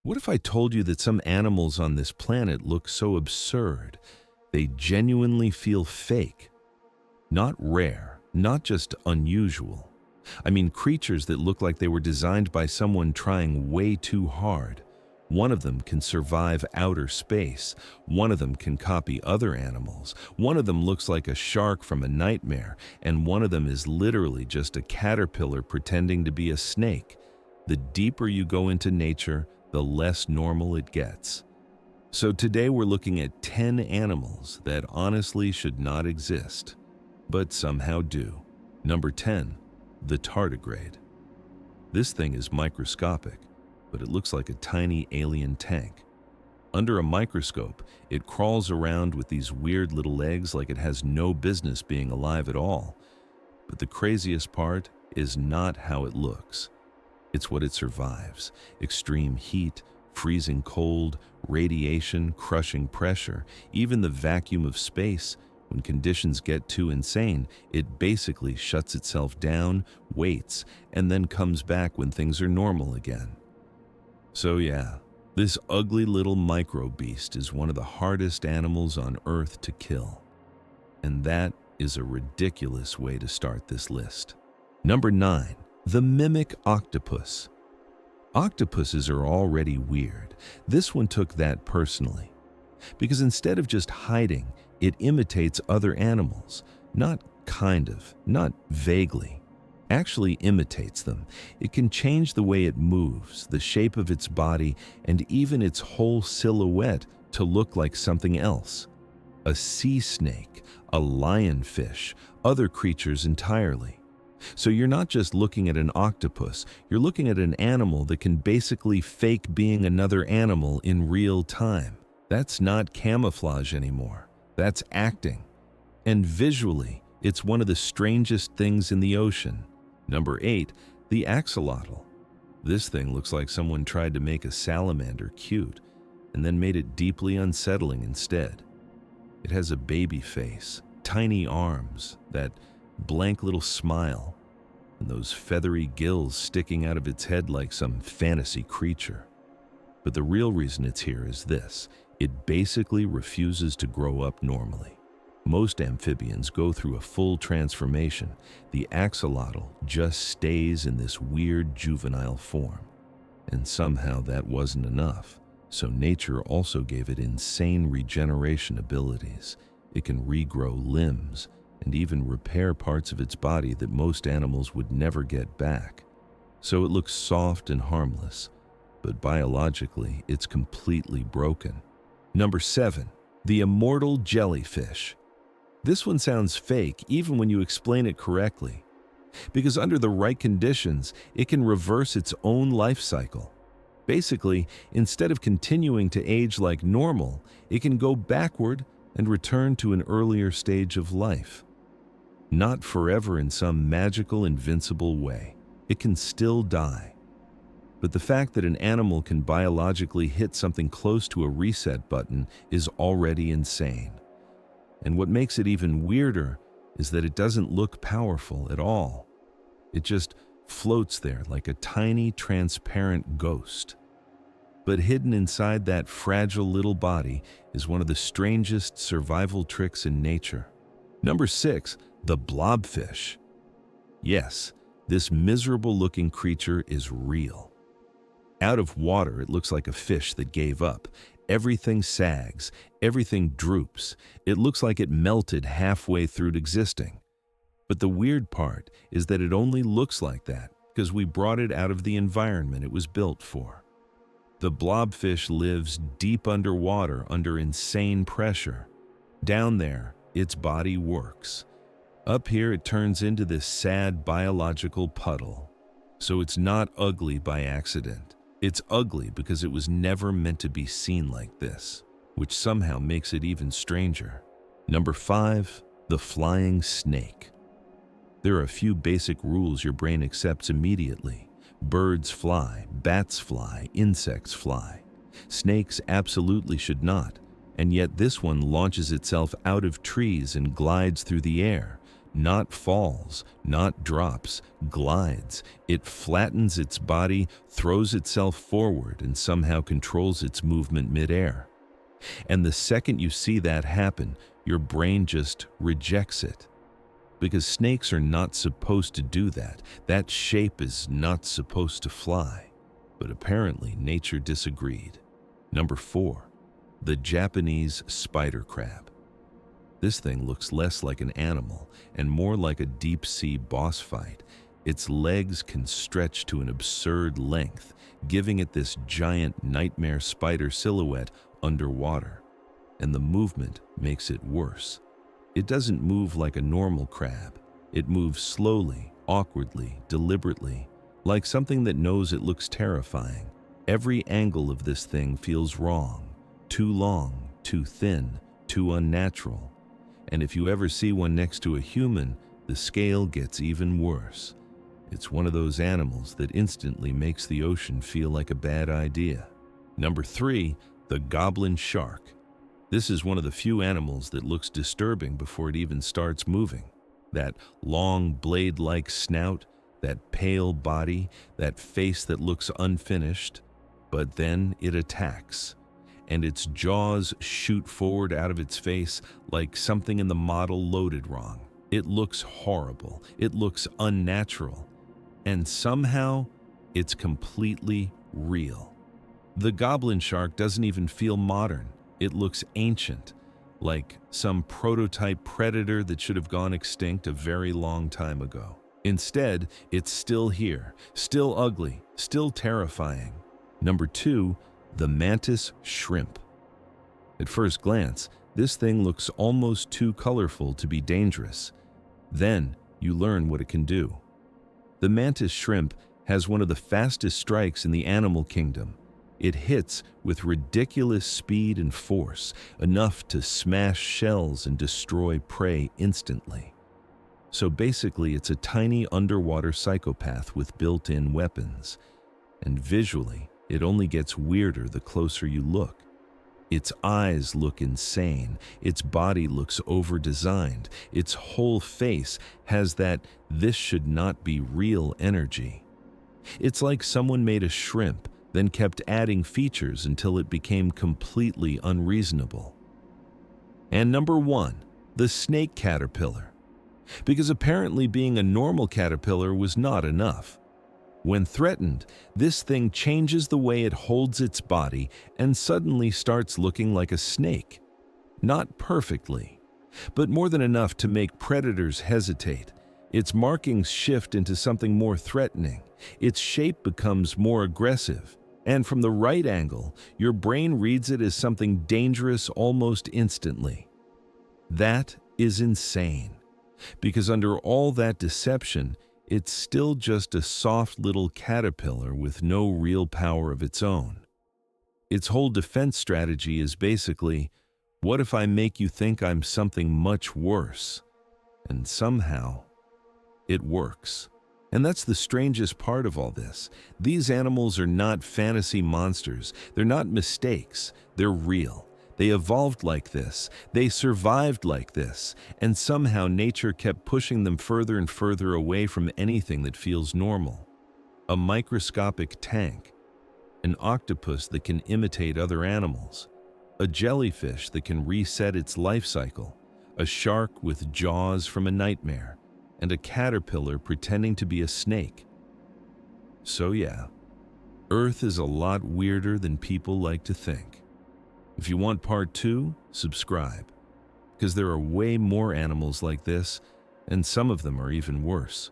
What if I told you that some animals on this planet look so absurd, they genuinely feel fake? Not rare, not just unusual. I mean creatures that look like they were designed by someone trying way too hard. One of them can survive outer space. One of them can copy other animals. One of them looks like a shark from a nightmare, and one of them is literally just a caterpillar pretending to be a snake. The deeper you go into nature, the less normal it gets. So today we're looking at 10 animals that honestly should not exist, but somehow do. Number 10, the tardigrade. This thing is microscopic, but it looks like a tiny alien tank. Under a microscope, it crawls around with these weird little legs like it has no business being alive at all. But the craziest part is not how it looks. It's what it survives. Extreme heat, freezing cold, radiation, crushing pressure, even the vacuum of space. When conditions get too insane, it basically shuts itself down, waits, and then comes back when things are normal again. So yeah, this ugly little micro beast is one of the hardest animals on Earth to kill. And that is a ridiculous way to start this list. Number 9. The mimic octopus. Octopuses are already weird. This one took that personally. Because instead of just hiding, it imitates other animals. Not kind of, not vaguely. Actually imitates them. It can change the way it moves, the shape of its body, and even its whole silhouette to look like something else. A sea snake, a lionfish, other creatures entirely. So you're not just looking at an octopus, you're looking at an animal that can basically fake being another animal in real time. That's not camouflage anymore. That's acting. And visually, it's one of the strangest things in the ocean. Number 8, the axolotl. This thing looks like someone tried to make a salamander cute and then made it deeply unsettling instead. It has a baby face, tiny arms, that blank little smile, and those feathery gills sticking out of its head like some fantasy creature. But the real reason it's here is this: it basically refuses to grow up normally. Most amphibians go through a full transformation. The axolotl just stays in this weird juvenile form. And somehow that wasn't enough, so nature also gave it insane regeneration abilities. It can regrow limbs, and even repair parts of its body that most animals would never get back. So it looks soft and harmless, but biologically it's completely broken. Number 7, the immortal jellyfish. This one sounds fake even when you explain it correctly, because under the right conditions, it can reverse its own life cycle. Basically, instead of continuing to age like normal, it can go backward and return to an earlier stage of life. Not forever in some magical, invincible way. It can still die. But the fact that an animal can biologically hit something close to a reset button is already insane. And what makes it even weirder is that it doesn't look powerful at all. It just floats there like a tiny, transparent ghost. But hidden inside that fragile little body is one of the strangest survival tricks in nature. Number 6, the blobfish. Yes, this miserable-looking creature is real. Out of water, it looks like a fish that gave up. Everything sags, everything droops. It looks like it melted halfway through existing. But the weird part is that it only looks like that because we brought it out of the environment it was built for. The blobfish lives deep underwater under insane pressure. Down there, its body works. Up here, it turns into this sad biological puddle. So it's not ugly by accident. It's ugly because it was never meant to be seen like this, which somehow makes it even stranger. Number 5, the flying snake. There are a few basic rules your brain accepts immediately. Birds fly, bats fly, insects fly. Snakes absolutely should not, and yet this one launches itself out of trees and glides through the air. Not falls, not drops, glides. It flattens its body, throws itself forward, and somehow controls its movement midair. And the second you see that happen, your brain just rejects it. Because snakes are not supposed to do that. That shape is not supposed to fly. But apparently nature disagreed. Number 4, the Japanese spider crab. This thing looks less like an animal and more like a deep-sea boss fight. Its legs can stretch to an absurd length, giving it this giant nightmare spider silhouette underwater. And the movement makes it worse. It doesn't move like a normal crab. It moves slowly, awkwardly, deliberately, like something that knows it looks terrifying. Every angle of this thing feels wrong. Too long, too thin, too unnatural. And if you ever see one next to a human, the scale gets even worse. It's one of those animals that instantly makes the ocean feel like a bad idea. Number 3, the goblin shark. This is one of the few animals that looks disturbing before it even starts moving. That long blade-like snout, that pale body, that face that looks unfinished. But then it attacks, and its jaws shoot forward out of its face like something in the model loaded wrong. It looks horrible. It looks unnatural. And somehow, it's completely real. The goblin shark doesn't even feel modern. It looks ancient, like some prototype predator that should have gone extinct a very long time ago. Instead, it's still here, still ugly, still terrifying. Number 2, the mantis shrimp. At first glance, this thing looks almost too colorful to be dangerous. Then, you learn what it can do. The mantis shrimp has one of the fastest strikes in the animal kingdom. It hits with ridiculous speed and force, enough to smash shells and destroy prey instantly. So basically, it's a tiny underwater psychopath with built-in weapons. And visually, it only gets weirder the closer you look. Its eyes look insane. Its body looks over-designed. Its whole face has that "this should not be real" energy. It's like someone made a shrimp, then kept adding features until it became completely unreasonable. And number 1, the snake caterpillar. Because apparently being a normal caterpillar was not enough. When threatened, this thing changes the way it holds its body and suddenly starts looking like a snake. Not perfectly, but more than enough to make predators hesitate. Its markings shift into something more threatening. Its shape becomes more aggressive. And from the right angle, your brain reads it as something dangerous almost instantly. That is insane. Because under all that deception, it's still just a soft little caterpillar with no real power of its own. Its whole defense strategy is basically, what if I make you think I'm something much worse? And somehow, it works. And that's the strangest part of all this. These animals are not fantasy monsters. They're not mistakes. They're real. They evolved like this. They survived like this. And somehow nature kept pushing them further and further away from anything that feels normal. A microscopic tank. An octopus that can imitate other animals. A jellyfish that can reset its life cycle. A shark with jaws from a nightmare. And a caterpillar pretending to be a snake. So yeah, Earth is a lot weirder than people like to think. If you want part 2, subscribe, because there are way more animals like this, and some of them are even worse.